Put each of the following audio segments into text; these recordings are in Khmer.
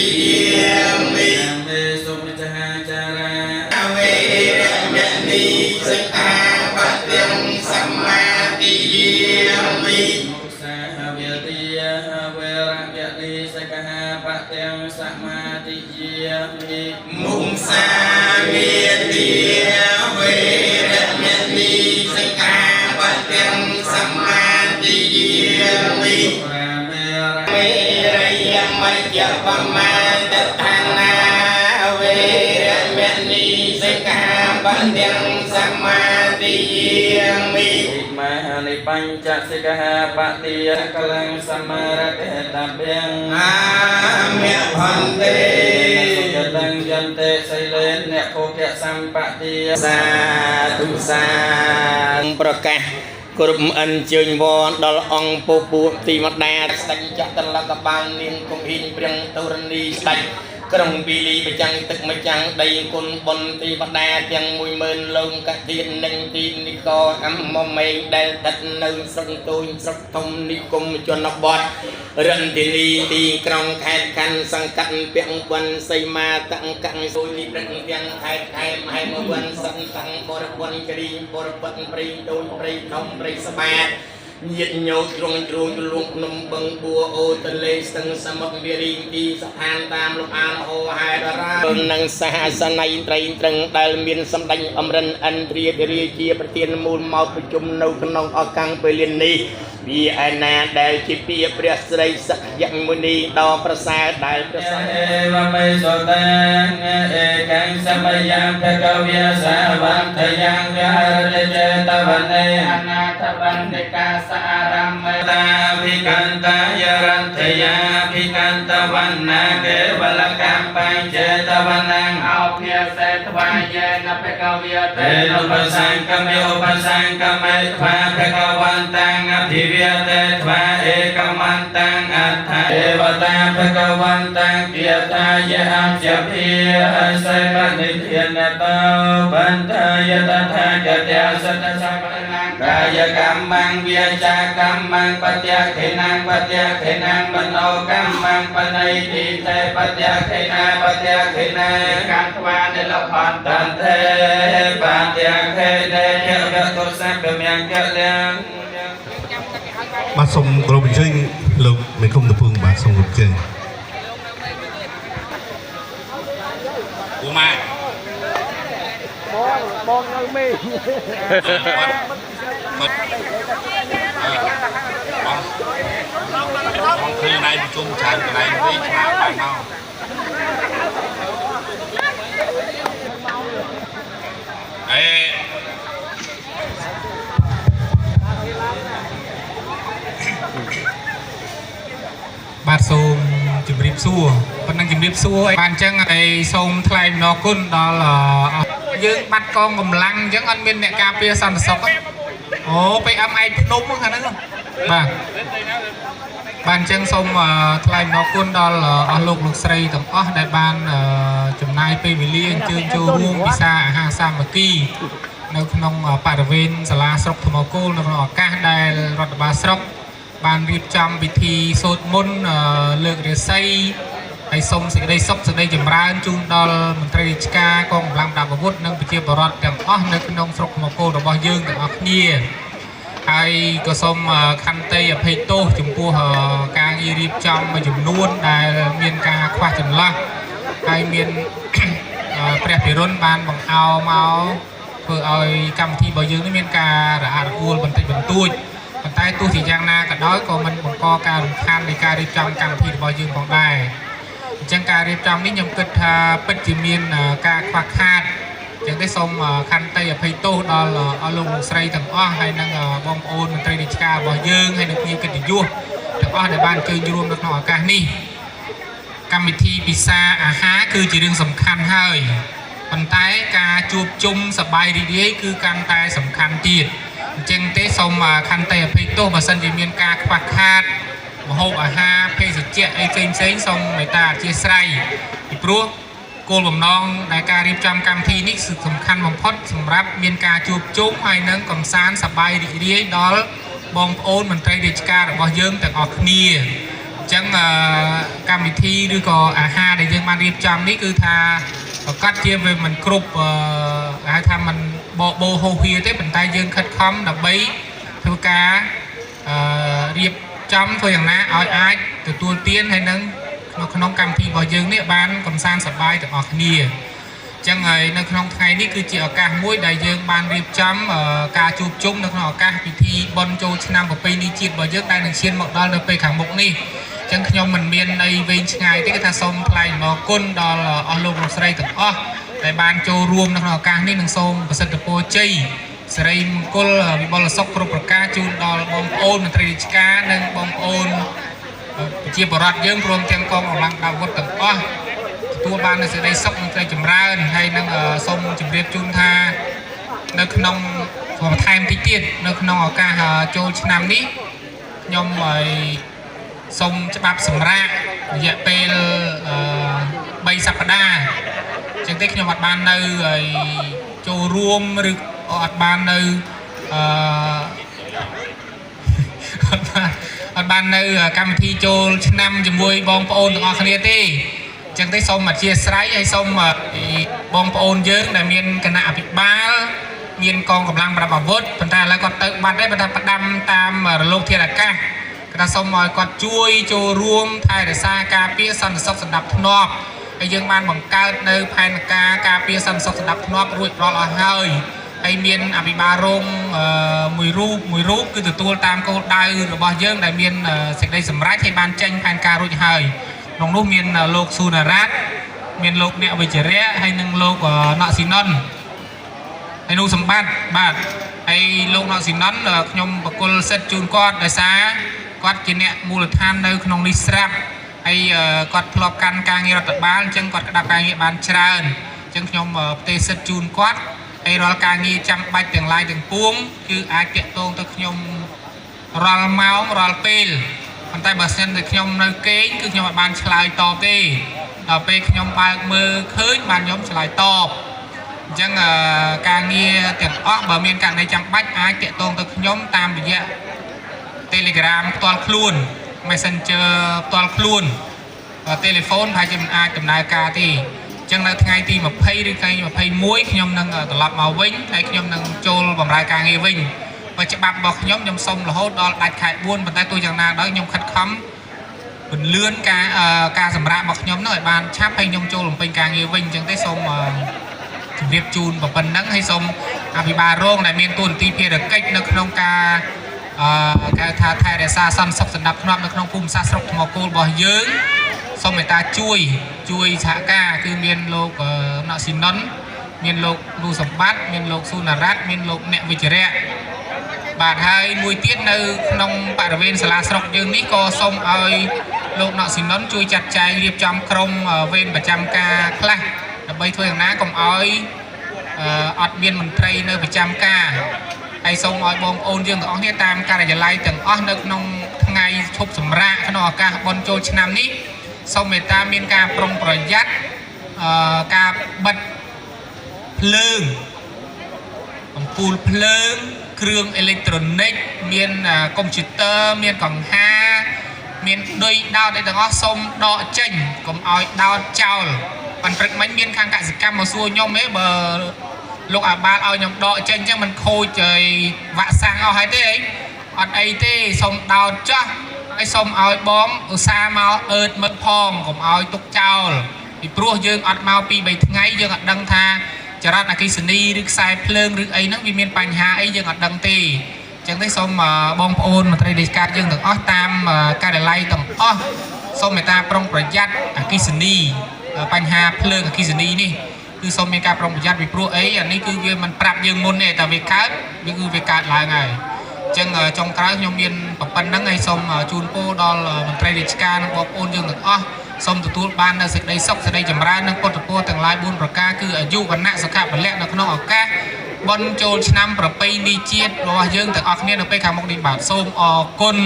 ติยามิเมสุมิจหาจาระเวระมะนิสิกขาปะทังสัมมาติยามิมุสาเวติยาเวระมะนิสิกขาปะทังสัมมาติยามิมุสาเวติยาเวระมะนิสิกขาปะทังสัมมาติยามิเวระยะมัจจปมาตฐานาเวระมะนิสิกขาปะทังสัมมาติยามิมหานิปัญจสิกขาปะติยะกลังสัมมาระเตตะเบียงอามิพันเตยะตังยันเตไสเลนเนโคเกะสัมปะติยะสาธุสาประกาศกรุมอันเชิญวอนดอลองปูปูตีมัดแดดสัจจะตละกบาลนินคงหินเปรียงตุรนีสัจกรงปีลีไปจังตึกมาจังได้คนบนตีมัดแดดยังมวยเมินลงกะเทียนหนึ่งตีนิโกอัมมเมงได้ตัดหนึ่งสังตุยสักทมนิคมจนบอดเรันติลีตีกรองแทนกันสังกัดเปียงวันใส่มาตั้งกังสุนีเป็นเปียงไทยไทยให้เมื่อวันสังตังบริวันกรีบริวันปรีโดนปรีทอมปรีสบายยิดโยตรงตรงลุงนมบังบัวโอทะเลสังสมัครเบียรีที่สถานตามลูกอานโอไฮดารานังสหสนัยไตรตรึงได้มีสำดังอมรันอันเรียเรียเจียประเทียนมูลเมาประจุมนกนองอกังเปลินนีวีไอนาได้จิปีเปรียสไรสักยังมุนีดอประสาได้ประสาเอวะไม่สตังเอกังสมัยยังพระกวีสาวันทยังยาเรเจตวันเนอนาถบันเดกาสารัมเมตาภิกันตายรันทยาภิกันตวันนาเกวลกัมปัญเจตวันนังเอาเพียเสตวายเยนะพระกวีเตนุปสังกัมโยปสังกัมเมตวาพระกวันตังอภิเวเตทวาเอกมันตังอัฏฐะเอวตาภกวันตังเกียรตายะอัจฉริยะไสปนิเทียนตาปันทายะตถาคตสัตสัพพนังกายกรรมังวิจากรรมังปัจจเขนังปัจจเขนังมโนกรรมังปนัยติเตปัจจเขนาปัจจเขนาการทวารเนลพันตันเทปัจจเขเนเยกตุสัพพเมียงเกลังបាទសូមគោរពអញ្ជើញលោកមេឃុំតពងបាទសូមអញ្ជើញគូម៉ាបងនៅមេបងឃើញណៃប្រជុំច្រើនកន្លែងនេះឆ្លាតបាយមកអេបាទសូមជម្រាបសួរប៉ុណ្ណឹងជម្រាបសួរបានអញ្ចឹងហើយសូមថ្លែងអំណរគុណដល់យើងបាត់កងកម្លាំងអញ្ចឹងអត់មានអ្នកការពារសន្តិសុខអូ PM ឯកភ្នំហ្នឹងបាទបាទអញ្ចឹងសូមថ្លែងអំណរគុណដល់អស់លោកស្រីទាំងអស់ដែលបានចំណាយពេលវេលាអញ្ជើញចូលរួមពិសាអាហារសាមគ្គីនៅក្នុងបរិវេណសាលាស្រុកថ្មគោលនៅក្នុងឱកាសដែលរដ្ឋបាលស្រុកបានរៀបចំពិធីសូត្រមន្តលើករាសីហើយសូមសេចក្តីសុខសេចក្តីចម្រើនជូនដល់មន្ត្រីរាជការកងកម្លាំងប្រដាប់អាវុធនិងប្រជាពលរដ្ឋទាំងអស់នៅក្នុងស្រុកថ្មគោលរបស់យើងទាំងអស់គ្នាហើយក៏សូមខន្តីអភ័យទោសចំពោះការងាររៀបចំមួយចំនួនដែលមានការខ្វះចន្លោះហើយមានព្រះភិរុនបានបង្អោមកធ្វើឲ្យកម្មវិធីរបស់យើងនេះមានការរអាក់រអួលបន្តិចបន្តួចប៉ុន្តែទោះជាយ៉ាងណាក៏ដោយក៏មិនបង្កការរំខាននៃការរៀបចំកម្មវិធីរបស់យើងផងដែរអញ្ចឹងការរៀបចំនេះខ្ញុំគិតថាពិតជាមានការខ្វះខាតអញ្ចឹងទេសូមខន្តីអភ័យទោសដល់អស់លោកស្រីទាំងអស់ហើយនិងបងប្អូនមន្ត្រីរាជការរបស់យើងហើយនិងភ្ញៀវកិត្តិយសទាំងអស់ដែលបានអញ្ជើញរួមនៅក្នុងឱកាសនេះកម្មវិធីពិសាអាហារគឺជារឿងសំខាន់ហើយប៉ុន្តែការជួបជុំសប្បាយរីករាយគឺកាន់តែសំខាន់ទៀតអញ្ចឹងទេសូមខន្តីអភ័យទោសបើសិនជាមានការខ្វះខាតម្ហូបអាហារភេសជ្ជៈអីផ្សេងសូមមេត្តាអធិស្ឋានពីព្រោះគោលបំណងនៃការរៀបចំកម្មវិធីនេះគឺសំខាន់បំផុតសម្រាប់មានការជួបជុំហើយនិងកំសាន្តសប្បាយរីករាយដល់បងប្អូនមន្ត្រីរាជការរបស់យើងទាំងអស់គ្នាអញ្ចឹង កម្មវិធីឬក៏អាហារដែលយើងបានរៀបចំនេះគឺថាប្រកាសជាវាមិនគ្រប់ហៅថាมันបោហោហៀទេប៉ុន្តែយើងខិតខំដើម្បីធ្វើការរៀបចំធ្វើយ៉ាងណាឲ្យអាចទទួលទានហើយនឹងក្នុងកម្មវិធីរបស់យើងនេះបានកំសាន្តសប្បាយទាំងអស់គ្នាចឹងហើយនៅក្នុងថ្ងៃនេះគឺជាឱកាសមួយដែលយើងបានរៀបចំការជួបជុំនៅក្នុងឱកាសពិធីបុណ្យចូលឆ្នាំប្រពៃណីជាតិរបស់យើងដែលនឹងឈានមកដល់នៅពេលខាងមុខនេះចឹងខ្ញុំមិនមានអីវែងឆ្ងាយទេគឺថាសូមថ្លែងអំណរគុណដល់អស់លោកលោកស្រីទាំងអស់ដែលបានចូលរួមនៅក្នុងឱកាសនេះនិងសូមប្រសិទ្ធពរជ័យសិរីមង្គលវិបុលសុខគ្រប់ប្រការជូនដល់បងប្អូនមន្ត្រីរាជការនិងបងប្អូនប្រជាពលរដ្ឋយើងព្រមទាំងកងកម្លាំងអាវុធទាំងអស់ទទួលបាននូវសេចក្តីសុខនិងសេចក្តីចម្រើនហើយនឹងសូមជម្រាបជូនថានៅក្នុងបន្ថែមតិចទៀតនៅក្នុងឱកាសចូលឆ្នាំនេះខ្ញុំសូមច្បាប់សម្រាប់រយៈពេល3សប្តាហ៍ចឹងទេខ្ញុំអត់បាននៅចូលរួមឬអត់បាននៅអត់បាននៅកម្មវិធីចូលឆ្នាំជាមួយបងប្អូនទាំងអស់គ្នាទេចឹងទេសូមអធិស្ឋានហើយសូមបងប្អូនយើងដែលមានគណៈអភិបាលមានកងកម្លាំងប្រដាប់អាវុធប៉ុន្តែឥឡូវគាត់ទៅបាត់ហើយប៉ុន្តែផ្ដាំតាមរលកធាតុអាកាសគាត់សូមឲ្យគាត់ជួយចូលរួមថែរក្សាការពារសន្តិសុខសណ្ដាប់ធ្នាប់ហើយយើងបានបង្កើតនៅផែនការការពារសន្តិសុខសណ្ដាប់ធ្នាប់រួចរាល់អស់ហើយហើយមានអភិបាលរងមួយរូបគឺទទួលតាមគោលដៅរបស់យើងដែលមានសេចក្តីសម្រេចហើយបានចេញផែនការរួចហើយក្នុងនោះមានលោកស៊ូណារ៉ាត់មានលោកអ្នកវិជ្ជរៈហើយនិងលោកណក់ស៊ីណុនហើយនោះសម្បត្តិបាទហើយលោកណក់ស៊ីណុនខ្ញុំបកគលសិទ្ធជូនគាត់ដោយសារគាត់ជាអ្នកមូលដ្ឋាននៅក្នុងនេះស្រាប់ហើយគាត់ធ្លាប់កាន់ការងាររដ្ឋបាលអញ្ចឹងគាត់ក្តាប់ការងារបានច្រើនអញ្ចឹងខ្ញុំផ្ទេរសិទ្ធជូនគាត់ហើយរាល់ការងារចាំបាច់ទាំងឡាយទាំងពួងគឺអាចតាក់ទងទៅខ្ញុំរាល់ម៉ោងរាល់ពេលប៉ុន្តែបើសិនតែខ្ញុំនៅគេងគឺខ្ញុំអាចបានឆ្លើយតបទេដល់ពេលខ្ញុំបើកមើលឃើញបានខ្ញុំឆ្លើយតបអញ្ចឹងការងារទាំងអស់បើមានករណីចាំបាច់អាចតាក់ទងទៅខ្ញុំតាមរយៈ Telegram ផ្ទាល់ខ្លួន Messenger ផ្ទាល់ខ្លួន Telephone ហើយជាមិនអាចដំណើរការទេអញ្ចឹងនៅថ្ងៃទី20ឬថ្ងៃ21ខ្ញុំនឹងត្រឡប់មកវិញហើយខ្ញុំនឹងចូលបម្រើការងារវិញបើច្បាប់របស់ខ្ញុំសុំរហូតដល់ដាច់ខែ4ប៉ុន្តែទោះយ៉ាងណាដោយខ្ញុំខិតខំពន្លឿនការសម្រាប់របស់ខ្ញុំនោះឲ្យបានឆាប់ហើយខ្ញុំចូលបំពេញការងារវិញអញ្ចឹងទេសូមជម្រាបជូនប៉ុណ្ណឹងហើយសូមអភិបាលរងដែលមានតួនាទីភារកិច្ចនៅក្នុងការគេថាថែរក្សាសន្តិសុខសណ្ដាប់ធ្នាប់នៅក្នុងភូមិសាស្ត្រស្រុកថ្មគោលរបស់យើងសូមមេត្តាជួយសហការគឺមានលោកណក់ស៊ីណុនមានលោកលូសម្បត្តិមានលោកស៊ូណារ៉ាត់មានលោកអ្នកវិជ្ជរៈបាទហើយមួយទៀតនៅក្នុងបរិវេណសាលាស្រុកយើងនេះក៏សូមឲ្យលោកណក់ស៊ីណុនជួយចាត់ចែងរៀបចំក្រុមវេនប្រចាំការខ្លះដើម្បីធ្វើយ៉ាងណាកុំឲ្យអត់មានមន្ត្រីនៅប្រចាំការហើយសូមឲ្យបងប្អូនយើងទាំងអស់គ្នាតាមការិយាល័យទាំងអស់នៅក្នុងថ្ងៃឈប់សម្រាកក្នុងឱកាសបុណ្យចូលឆ្នាំនេះសូមមេត្តាមានការប្រុងប្រយ័ត្នការបិទភ្លើងអំពូលភ្លើងគ្រឿងអេເລັກត្រូនិកមានកុំព្យូទ័រមានកង្ហារមានឌុយដោតអីទាំងអស់សូមដកចេញកុំឲ្យដោតចោលបានព្រឹកមិញមានខាងកសិកម្មមកសួរខ្ញុំហ៎បើលោកអាបាលឲ្យខ្ញុំដកចេញអញ្ចឹងมันខូចវាក់សាំងអស់ហើយទេអត់អីទេសូមដោតចោះហើយសូមឲ្យបងឧស្សាហ៍មកអឺតមឹកផងកុំឲ្យទុកចោលពីព្រោះយើងអត់មកពី3ថ្ងៃយើងអត់ដឹងថាចរន្តអគ្គិសនីឬខ្សែភ្លើងឬអីហ្នឹងវាមានបញ្ហាអីយើងអត់ដឹងទេអញ្ចឹងទេសូមបងប្អូនមន្ត្រីរាជការយើងទាំងអស់តាមការិយាល័យទាំងអស់សូមមេត្តាប្រុងប្រយ័ត្នអគ្គិសនីបញ្ហាភ្លើងអគ្គិសនីនេះគឺសូមមានការប្រុងប្រយ័ត្នពីព្រោះអីអានេះគឺវាមិនប្រាប់យើងមុនទេតែវាកើតវាកើតឡើងហើយអញ្ចឹងចុងក្រោយខ្ញុំមានប៉ុណ្្នឹងហើយសូមជូនពរដល់មន្ត្រីរាជការនិងបងប្អូនយើងទាំងអស់សូមទទួលបាននូវសេចក្តីសុខសេចក្តីចម្រើននិងពុទ្ធពរទាំងឡាយ4ប្រការគឺអាយុវណ្ណៈសុខៈពលៈនៅក្នុងឱកាសបុណ្យចូលឆ្នាំប្រពៃណីជាតិរបស់យើងទាំងអស់គ្នានៅពេលខាងមុខនេះបាទសូមអរគុណ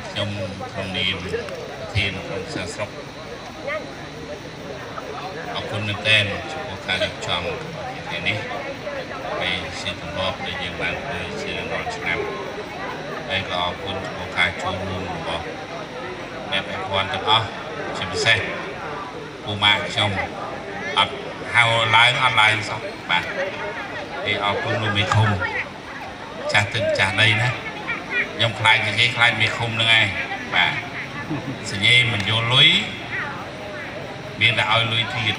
ខ្ញុំក្នុងនាមប្រធានក្រុមសាស្ត្រស្រុកអរគុណមែនទែនចំពោះការរៀបចំថ្ងៃនេះហើយជាទម្លាប់ដែលយើងបានធ្វើជារៀងរាល់ឆ្នាំហើយក៏អរគុណចំពោះការចូលរួម อนទាំងអស់ជាពិសេសពូម៉ាក់ខ្ញុំអត់ហៅឡើងអត់ឡើងសោះបាទពីអរគុណលោកមេឃុំចាស់ទឹកចាស់ដីណាខ្ញុំខ្លាចនិយាយខ្លាចមេឃុំហ្នឹងឯងបាទសញ្ញេមិនយល់លុយមានតែឲ្យលុយទៀត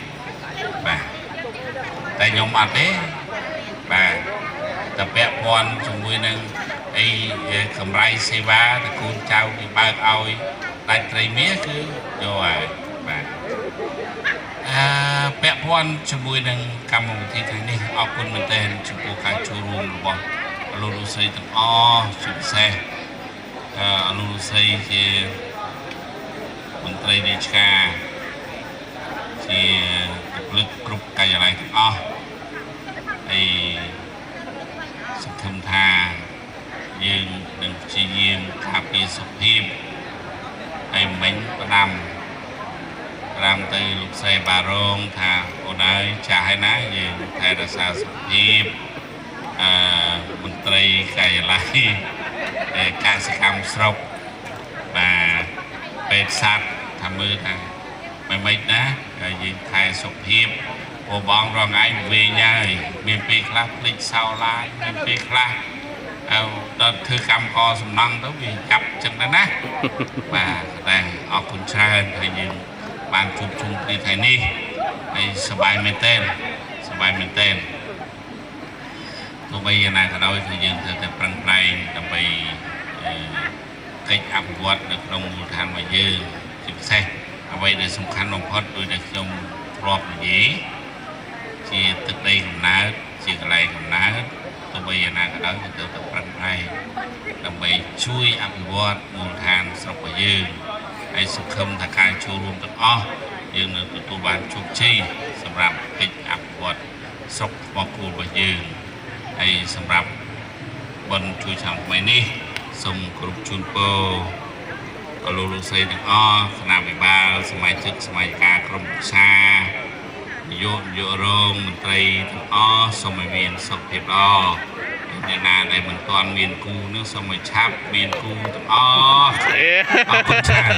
បាទតែខ្ញុំអត់ទេបាទតែពាក់ព័ន្ធជាមួយនឹងអីកម្រៃសេវាតកូនចៅគេបើកឲ្យដាច់ត្រីមាសគឺយកហើយបាទពាក់ព័ន្ធជាមួយនឹងកម្មវិធីថ្ងៃនេះអរគុណមែនទែនចំពោះការចូលរួមរបស់លោកលោកស្រីទាំងអស់ជាពិសេសលោកលោកស្រីជាមន្ត្រីរាជការជាពលិកគ្រប់ការិយាល័យទាំងអស់ហើយសង្ឃឹមថាយើងនឹងព្យាយាមការពារសុខភាពហើយមិញផ្ដាំទៅលោកស្រីបារងថាអូនហើយចាស់ហើយណាយើងថែរក្សាសុខភាពមន្ត្រីការិយាល័យកសិកម្មស្រុកបាទពេទ្យសត្វថាមើលថាមិនណាហើយយើងថែសុខភាពបងរងឯងវិញហើយមានពេលខ្លះភ្លេចសោឡាយមានពេលខ្លះដល់ធ្វើកម្មករសំណង់ទៅវាចាប់ចឹងដែរណាបាទតែអរគុណច្រើនហើយយើងបានជួបជុំគ្នាថ្ងៃនេះហើយសប្បាយមែនទែនសប្បាយមែនទែនទោះបីយ៉ាងណាក៏ដោយគឺយើងត្រូវតែប្រឹងប្រែងដើម្បីកិច្ចអភិវឌ្ឍនៅក្នុងមូលដ្ឋានរបស់យើងជាពិសេសអ្វីដែលសំខាន់បំផុតដោយដែលខ្ញុំធ្លាប់និយាយជាទឹកដីកំណើតជាកន្លែងកំណើតទោះបីយ៉ាងណាក៏ដោយគឺត្រូវតែប្រឹងប្រែងដើម្បីជួយអភិវឌ្ឍមូលដ្ឋានស្រុករបស់យើងហើយសង្ឃឹមថាការចូលរួមទាំងអស់យើងនឹងទទួលបានជោគជ័យសម្រាប់កិច្ចអភិវឌ្ឍស្រុករបស់គូរបស់យើងហើយសម្រាប់បុណ្យជួយឆ្នាំថ្មីនេះសូមគោរពជូនពរលោកលោកស្រីទាំងអស់គណៈវិបាលសមាជិកសមាជិកាក្រុមប្រឹក្សានាយករងមន្ត្រីទាំងអស់សូមឲ្យមានសុខភាពល្អអ្នកណាដែលមិនទាន់មានគូនឹងសូមឲ្យឆាប់មានគូទាំងអស់អរគុណច្រើន